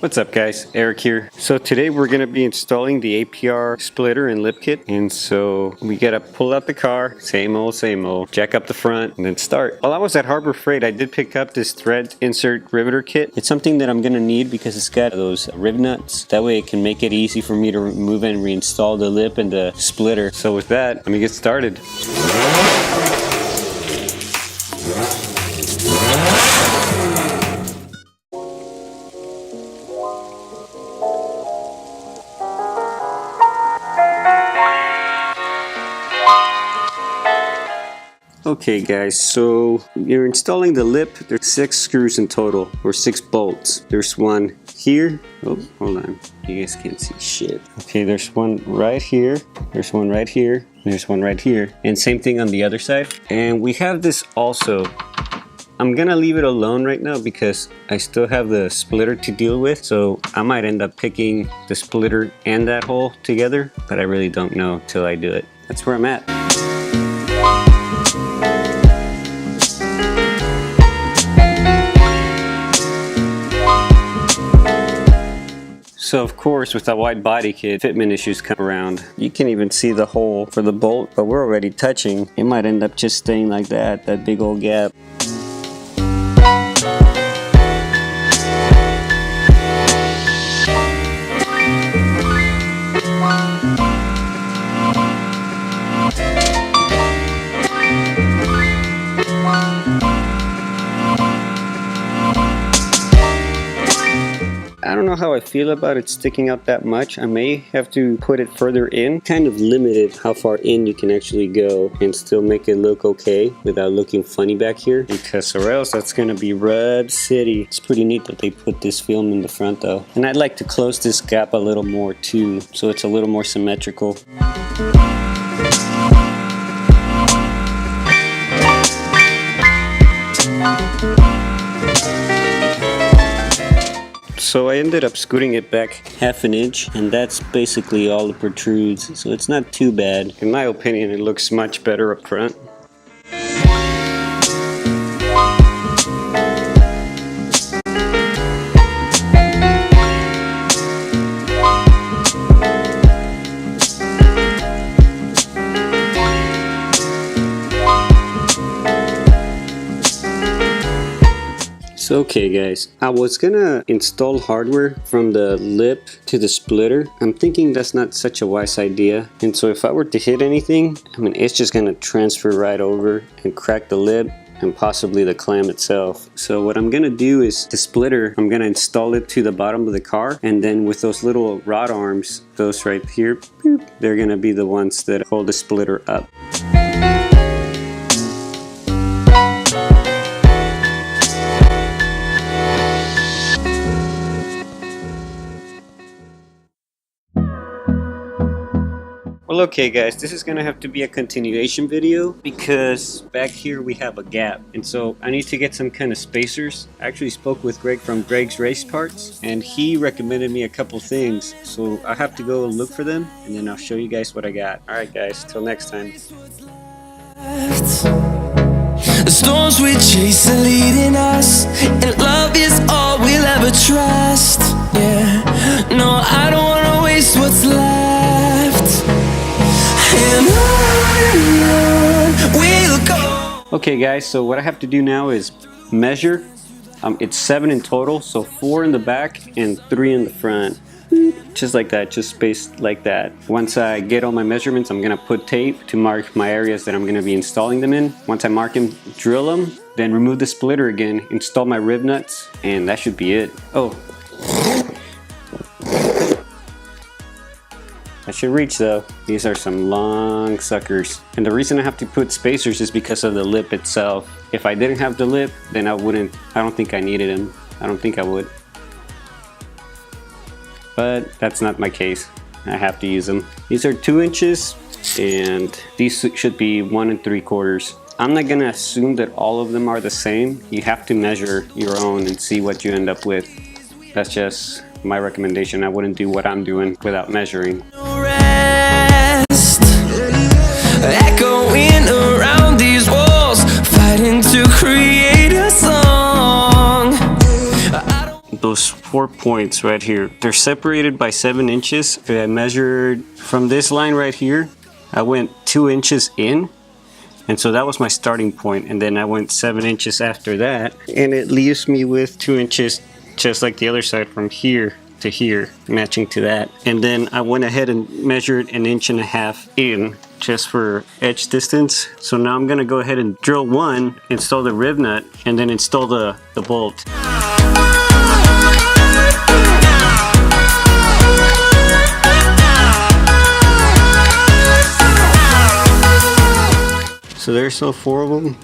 What's up guys, Eric here. So today we're going to be installing the APR splitter and lip kit, and so we gotta pull out the car, same old, jack up the front and then start. While I was at Harbor Freight, I did pick up this thread insert riveter kit. It's something that I'm going to need because it's got those rib nuts. That way it can make it easy for me to remove and reinstall the lip and the splitter. So with that, let me get started. Okay guys, so you're installing the lip. There's 6 screws in total, or 6 bolts. There's one here. Oh, hold on. You guys can't see shit. Okay, there's one right here. There's one right here. There's one right here. And same thing on the other side. And we have this also. I'm gonna leave it alone right now because I still have the splitter to deal with. So I might end up picking the splitter and that hole together, but I really don't know till I do it. That's where I'm at. So of course, with a wide body kit, fitment issues come around. You can even see the hole for the bolt, but we're already touching. It might end up just staying like that big old gap. I don't know how I feel about it sticking out that much. I may have to put it further in. Kind of limited how far in you can actually go and still make it look okay without looking funny back here, because or else that's gonna be Rub City. It's pretty neat that they put this film in the front though. And I'd like to close this gap a little more too, so it's a little more symmetrical. So I ended up scooting it back half an inch, and that's basically all it protrudes, so it's not too bad. In my opinion, it looks much better up front. So okay guys, I was gonna install hardware from the lip to the splitter. I'm thinking that's not such a wise idea, and so if I were to hit anything, I mean, it's just gonna transfer right over and crack the lip and possibly the clamp itself. So what I'm gonna do is the splitter, I'm gonna install it to the bottom of the car, and then with those little rod arms, those right here, boop, they're gonna be the ones that hold the splitter up. Well, okay guys, this is gonna have to be a continuation video because back here we have a gap, and so I need to get some kind of spacers. I actually spoke with Greg from Greg's Race Parts, and he recommended me a couple things, so I have to go look for them and then I'll show you guys what I got. Alright guys, till next time. The storms we chase are leading us, and love is all we'll ever trust. Yeah, no, I don't wanna waste what's left. Okay guys, so what I have to do now is measure. It's 7 in total, so 4 in the back and 3 in the front. Just like that, just spaced like that. Once I get all my measurements, I'm gonna put tape to mark my areas that I'm gonna be installing them in. Once I mark them, drill them, then remove the splitter again, install my rib nuts, and that should be it. Oh, I should reach though. These are some long suckers. And the reason I have to put spacers is because of the lip itself. If I didn't have the lip, then I don't think I needed them. I don't think I would. But that's not my case. I have to use them. These are 2 inches, and these should be 1 3/4. I'm not gonna assume that all of them are the same. You have to measure your own and see what you end up with. That's just my recommendation. I wouldn't do what I'm doing without measuring. Echoing around these walls, fighting to create a song. Those 4 points right here. They're separated by 7 inches. I measured from this line right here, I went 2 inches in. And so that was my starting point. And then I went 7 inches after that. And it leaves me with 2 inches, just like the other side from here to here, matching to that. And then I went ahead and measured 1.5 inches in, just for edge distance. So now I'm gonna go ahead and drill one, install the rib nut, and then install the bolt. So there's all 4 of them.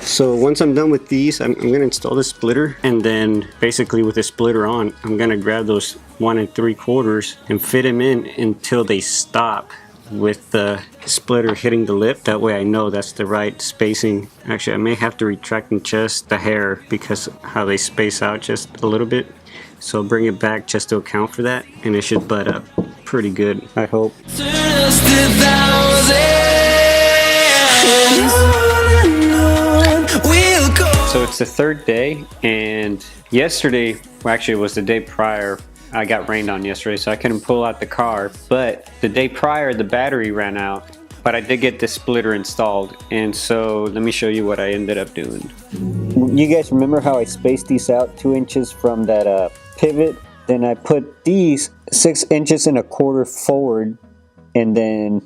So once I'm done with these, I'm gonna install the splitter, and then basically with the splitter on, I'm gonna grab those 1 3/4 and fit them in until they stop with the splitter hitting the lip. That way I know that's the right spacing. Actually, I may have to retract them just the hair because how they space out just a little bit. So I'll bring it back just to account for that, and it should butt up pretty good, I hope. So it's the 3rd day, and yesterday, well actually it was the day prior, I got rained on yesterday, so I couldn't pull out the car. But the day prior, the battery ran out, but I did get the splitter installed. And so let me show you what I ended up doing. You guys remember how I spaced these out 2 inches from that pivot? Then I put these 6 inches and 1/4 forward, and then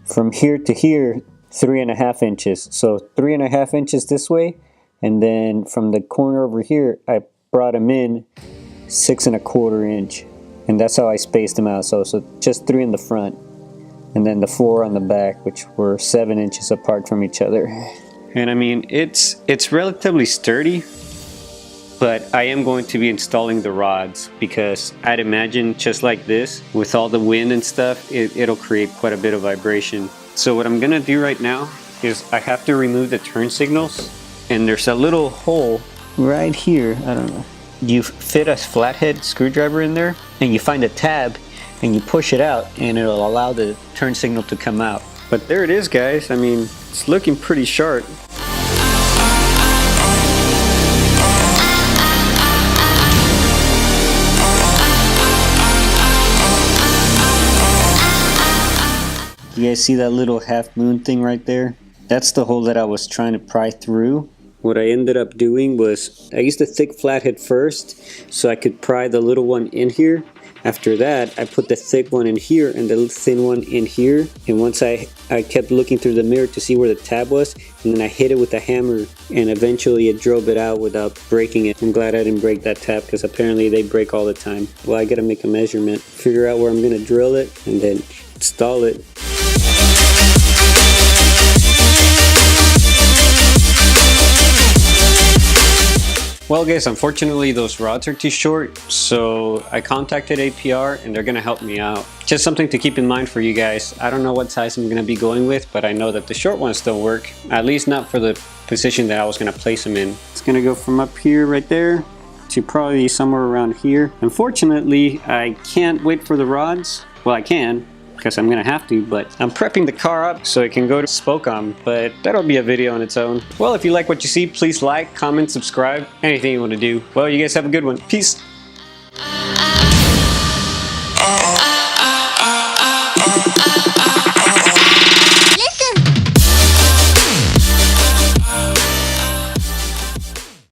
from here to here, 3.5 inches. So 3.5 inches this way, and then from the corner over here, I brought them in 6 1/4 inch, and that's how I spaced them out. So just 3 in the front, and then the 4 on the back, which were 7 inches apart from each other. And I mean, it's relatively sturdy, but I am going to be installing the rods because I'd imagine just like this, with all the wind and stuff, it'll create quite a bit of vibration. So what I'm gonna do right now is I have to remove the turn signals, and there's a little hole right here. I don't know. You fit a flathead screwdriver in there, and you find a tab, and you push it out, and it'll allow the turn signal to come out. But there it is, guys. I mean, it's looking pretty sharp. You guys see that little half moon thing right there? That's the hole that I was trying to pry through. What I ended up doing was I used a thick flathead first so I could pry the little one in here. After that, I put the thick one in here and the thin one in here. And once I kept looking through the mirror to see where the tab was, and then I hit it with a hammer, and eventually it drove it out without breaking it. I'm glad I didn't break that tab because apparently they break all the time. Well, I gotta make a measurement, figure out where I'm gonna drill it, and then install it. Well guys, unfortunately those rods are too short, so I contacted APR and they're gonna help me out. Just something to keep in mind for you guys. I don't know what size I'm gonna be going with, but I know that the short ones still work, at least not for the position that I was gonna place them in. It's gonna go from up here right there to probably somewhere around here. Unfortunately, I can't wait for the rods. Well, I can, because I'm gonna have to, but I'm prepping the car up so it can go to Spocom, but that'll be a video on its own. Well, if you like what you see, please like, comment, subscribe, anything you want to do. Well, you guys have a good one. Peace.